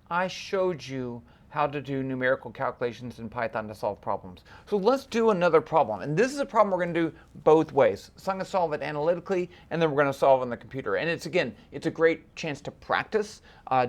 I showed you how to do numerical calculations in Python to solve problems. So let's do another problem. And this is a problem we're going to do both ways. So I'm going to solve it analytically, and then we're going to solve it on the computer. And it's a great chance to practice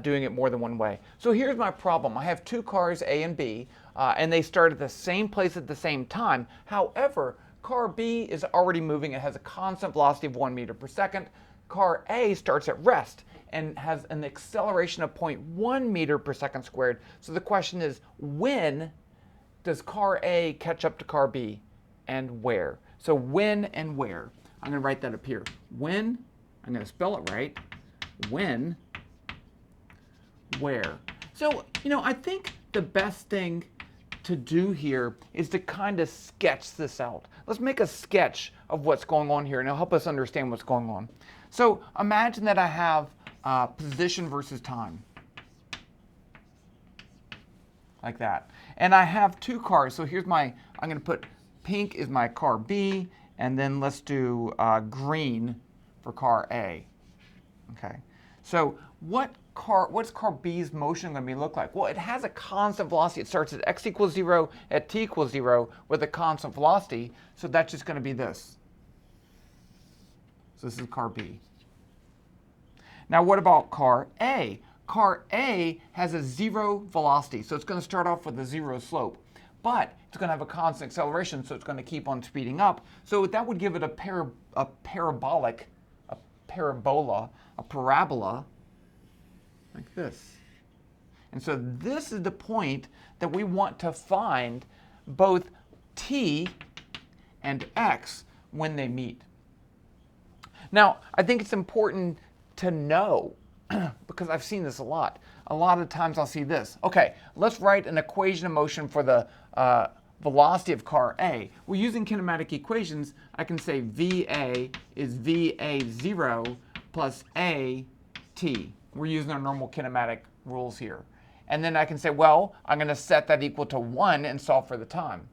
doing it more than one way. So here's my problem. I have two cars, A and B, and they start at the same place at the same time. However, car B is already moving. It has a constant velocity of 1 meter per second. Car A starts at rest and has an acceleration of 0.1 meter per second squared. So the question is, when does car A catch up to car B, and where? So when and where. I'm going to write that up here. When, I'm going to spell it right. When, where. So, I think the best thing to do here is to kind of sketch this out. Let's make a sketch of what's going on here, and it'll help us understand what's going on. So imagine that I have position versus time, like that. And I have two cars. So here's I'm going to put pink is my car B, and then let's do green for car A. Okay. So what's car B's motion going to look like? Well, it has a constant velocity. It starts at x equals 0, at t equals 0 with a constant velocity. So that's just going to be this. So this is car B. Now what about car A? Car A has a 0 velocity, so it's going to start off with a 0 slope. But it's going to have a constant acceleration, so it's going to keep on speeding up. So that would give it a parabola, like this. And so this is the point that we want to find both t and x when they meet. Now, I think it's important to know, because I've seen this a lot. A lot of times I'll see this. Okay, let's write an equation of motion for the velocity of car A. Well, using kinematic equations, I can say VA is VA0 plus AT. We're using our normal kinematic rules here. And then I can say, well, I'm going to set that equal to 1 and solve for the time.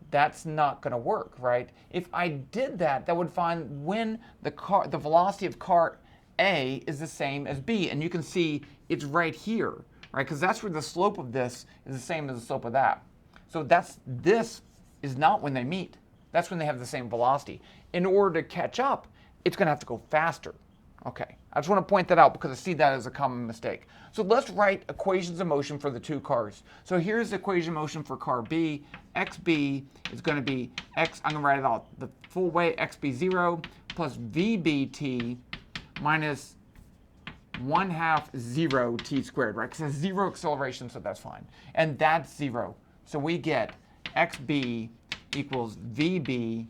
That's not going to work, right? If I did that, that would find when the velocity of car A is the same as B. And you can see it's right here, right? Because that's where the slope of this is the same as the slope of that. So this is not when they meet. That's when they have the same velocity. In order to catch up, it's going to have to go faster. Okay, I just want to point that out because I see that as a common mistake. So let's write equations of motion for the two cars. So here's the equation of motion for car B. XB is going to be x, I'm going to write it out the full way, xb0 plus vbt minus 1/2 0 t squared, right? Because it's 0 acceleration, so that's fine. And that's 0. So we get xb equals vbt.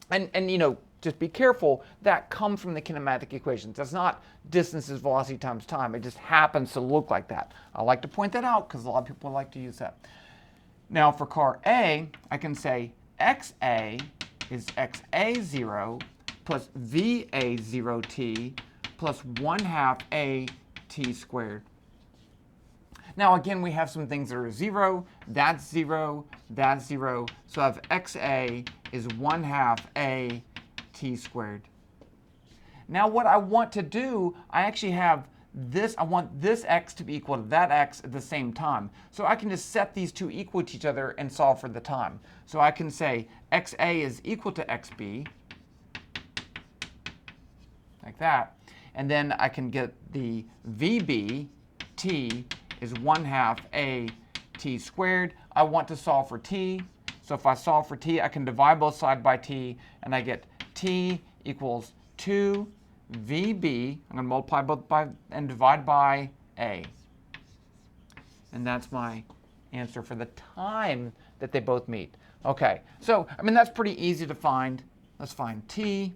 And just be careful, that comes from the kinematic equations. That's not distance is velocity times time. It just happens to look like that. I like to point that out because a lot of people like to use that. Now for car A, I can say XA is XA0 plus VA0t plus 1/2 AT squared. Now again, we have some things that are 0, that's 0, that's 0. So I have XA is 1/2 AT squared. Now what I want to do, I actually have this, I want this x to be equal to that x at the same time. So I can just set these two equal to each other and solve for the time. So I can say XA is equal to XB, like that. And then I can get the VBT is 1/2 AT squared. I want to solve for t. So if I solve for t, I can divide both sides by t, and I get t equals 2 VB. I'm going to multiply both by and divide by a. And that's my answer for the time that they both meet. Okay, so that's pretty easy to find. Let's find t.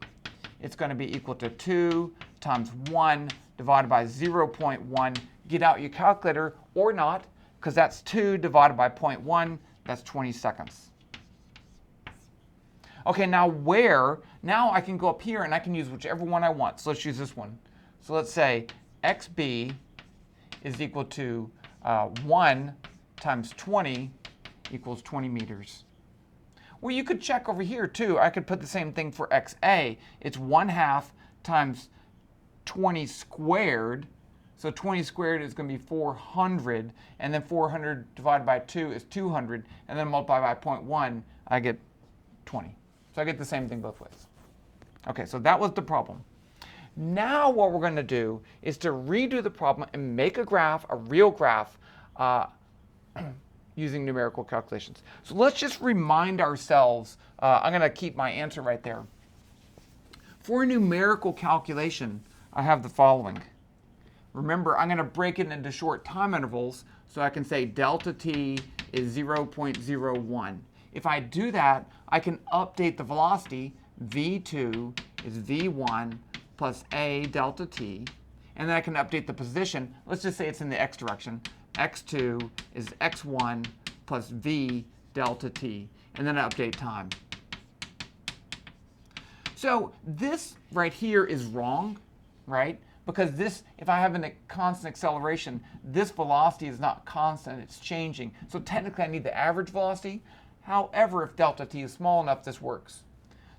It's going to be equal to 2 times 1 divided by 0.1. Get out your calculator, or not, because that's 2 divided by 0.1. That's 20 seconds. Okay, now now I can go up here and I can use whichever one I want. So let's use this one. So let's say XB is equal to 1 times 20 equals 20 meters. Well, you could check over here too. I could put the same thing for XA. It's 1/2 times 20 squared So 20 squared is going to be 400, and then 400 divided by 2 is 200, and then multiply by 0.1, I get 20. So I get the same thing both ways. Okay, so that was the problem. Now what we're going to do is to redo the problem and make a graph, a real graph, using numerical calculations. So let's just remind ourselves, I'm going to keep my answer right there. For a numerical calculation, I have the following. Remember, I'm going to break it into short time intervals, so I can say delta t is 0.01. If I do that, I can update the velocity. v2 is v1 plus a delta t. And then I can update the position. Let's just say it's in the x direction. x2 is x1 plus v delta t. And then I update time. So this right here is wrong, right? Because this, if I have a constant acceleration, this velocity is not constant, it's changing. So technically I need the average velocity. However, if delta t is small enough, this works.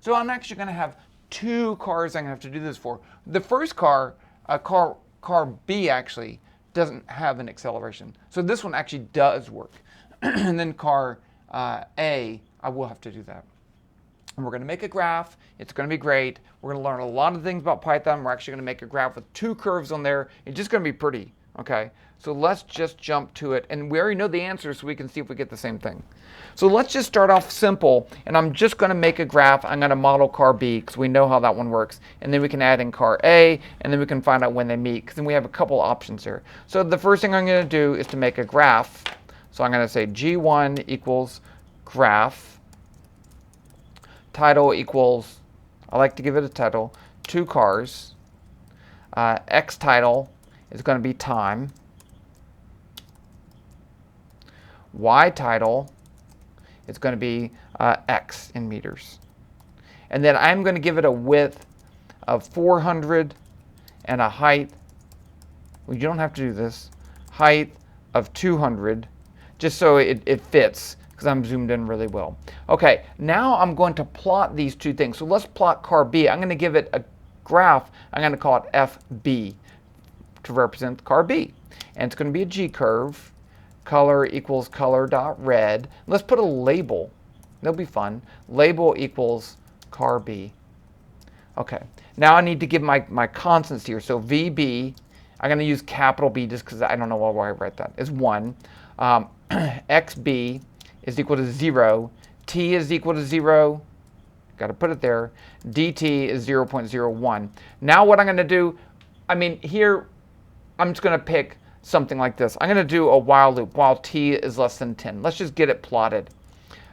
So I'm actually going to have two cars I'm going to have to do this for. The first car, car B actually, doesn't have an acceleration. So this one actually does work. And then car A, I will have to do that. And we're going to make a graph. It's going to be great. We're going to learn a lot of things about Python. We're actually going to make a graph with two curves on there. It's just going to be pretty, okay? So let's just jump to it. And we already know the answer, so we can see if we get the same thing. So let's just start off simple. And I'm just going to make a graph. I'm going to model car B, because we know how that one works. And then we can add in car A, and then we can find out when they meet, because then we have a couple options here. So the first thing I'm going to do is to make a graph. So I'm going to say G1 equals graph. Title equals, I like to give it a title, 2 cars. X title is going to be time. Y title is going to be X in meters. And then I'm going to give it a width of 400 and a height, well, you don't have to do this, height of 200, just so it fits, because I'm zoomed in really well. Okay, now I'm going to plot these two things. So let's plot car B. I'm going to give it a graph. I'm going to call it FB to represent car B. And it's going to be a G curve. Color equals color dot red. Let's put a label. That'll be fun. Label equals car B. Okay, now I need to give my constants here. So VB, I'm going to use capital B just because I don't know why I write that, is 1. XB is equal to 0. T is equal to 0. Got to put it there. DT is 0.01. Now what I'm going to do, here I'm just going to pick something like this. I'm going to do a while loop while t is less than 10. Let's just get it plotted.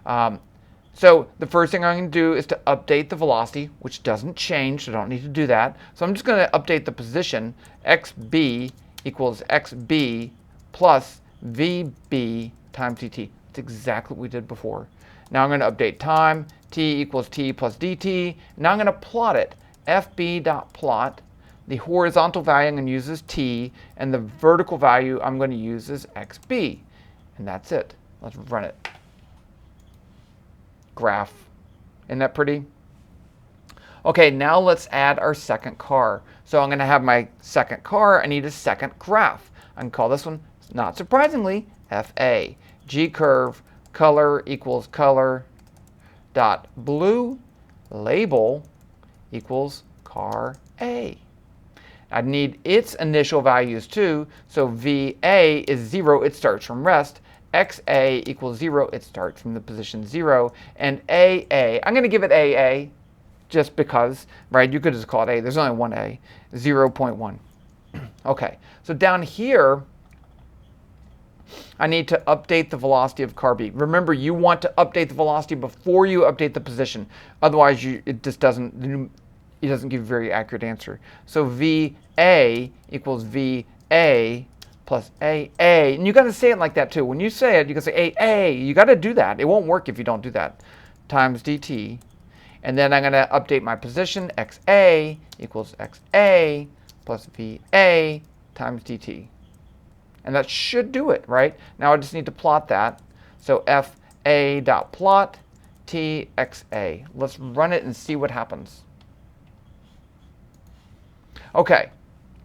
So the first thing I'm going to do is to update the velocity, which doesn't change, so I don't need to do that. So I'm just going to update the position. XB equals XB plus VB times DT. It's exactly what we did before. Now I'm going to update time. T equals T plus DT. Now I'm going to plot it. FB.plot. The horizontal value I'm going to use is T, and the vertical value I'm going to use is XB. And that's it. Let's run it. Graph. Isn't that pretty? Okay, now let's add our second car. So I'm going to have my second car. I need a second graph. I can call this one, not surprisingly, FA. G curve, color equals color dot blue, label equals car A. I need its initial values too, so VA is 0, it starts from rest. XA equals 0, it starts from the position 0. And AA, I'm going to give it AA just because, right? You could just call it A. There's only one A, 0.1. Okay, so down here, I need to update the velocity of car B. Remember, you want to update the velocity before you update the position. Otherwise, it doesn't give a very accurate answer. So VA equals VA plus AA. And you got to say it like that too. When you say it, you can say AA. You got to do that. It won't work if you don't do that. Times DT. And then I'm going to update my position. XA equals XA plus VA times DT. And that should do it, right? Now I just need to plot that. So FA.plot TXA. Let's run it and see what happens. Okay,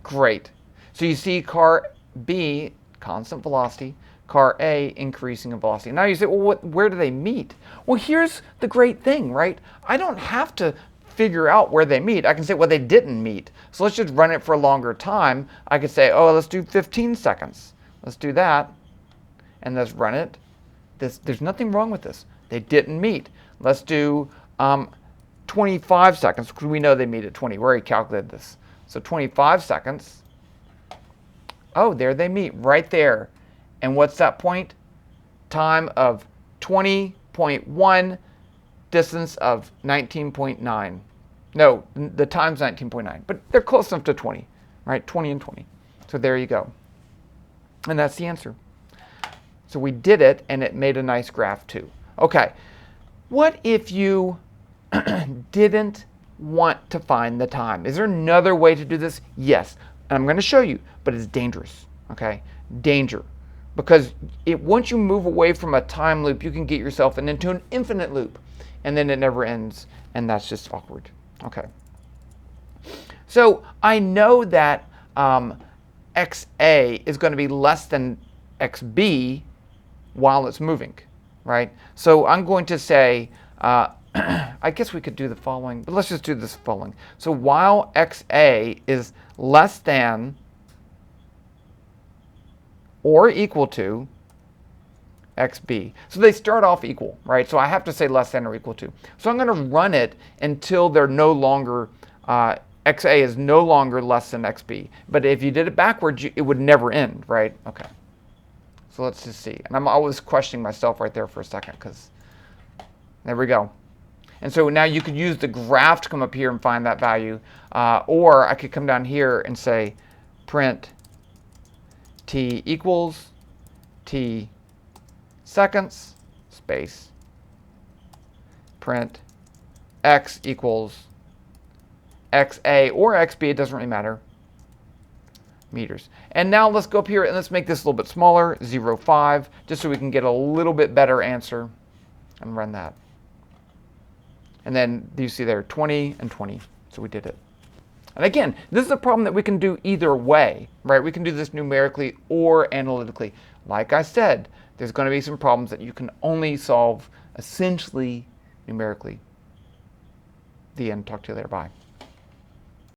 great. So you see car B, constant velocity, car A, increasing in velocity. Now you say, well, where do they meet? Well, here's the great thing, right? I don't have to figure out where they meet. I can say, well, they didn't meet. So let's just run it for a longer time. I could say, oh, let's do 15 seconds. Let's do that. And let's run it. There's nothing wrong with this. They didn't meet. Let's do 25 seconds, because we know they meet at 20. We already calculated this. So 25 seconds. Oh, there they meet, right there. And what's that point? Time of 20.1, distance of 19.9. No, the time's 19.9, but they're close enough to 20, right? 20 and 20. So there you go. And that's the answer. So we did it, and it made a nice graph too. Okay, what if you didn't want to find the time? Is there another way to do this? Yes, and I'm going to show you, but it's dangerous, okay? Danger. Because once you move away from a time loop, you can get yourself into an infinite loop, and then it never ends, and that's just awkward, okay? So I know that XA is going to be less than XB while it's moving, right? So I'm going to say, I guess we could do the following, but let's just do this following. So while XA is less than or equal to XB. So they start off equal, right? So I have to say less than or equal to. So I'm going to run it until they're no longer, XA is no longer less than XB. But if you did it backwards, it would never end, right? Okay. So let's just see. And I'm always questioning myself right there for a second, because there we go. And so now you could use the graph to come up here and find that value. Or I could come down here and say print t equals t seconds, space, print x equals xa or xb, it doesn't really matter, meters. And now let's go up here and let's make this a little bit smaller, 0.5, just so we can get a little bit better answer, and run that. And then you see there 20 and 20, so we did it. And again, this is a problem that we can do either way, right? We can do this numerically or analytically. Like I said, there's going to be some problems that you can only solve essentially numerically. The end. Talk to you later. Bye.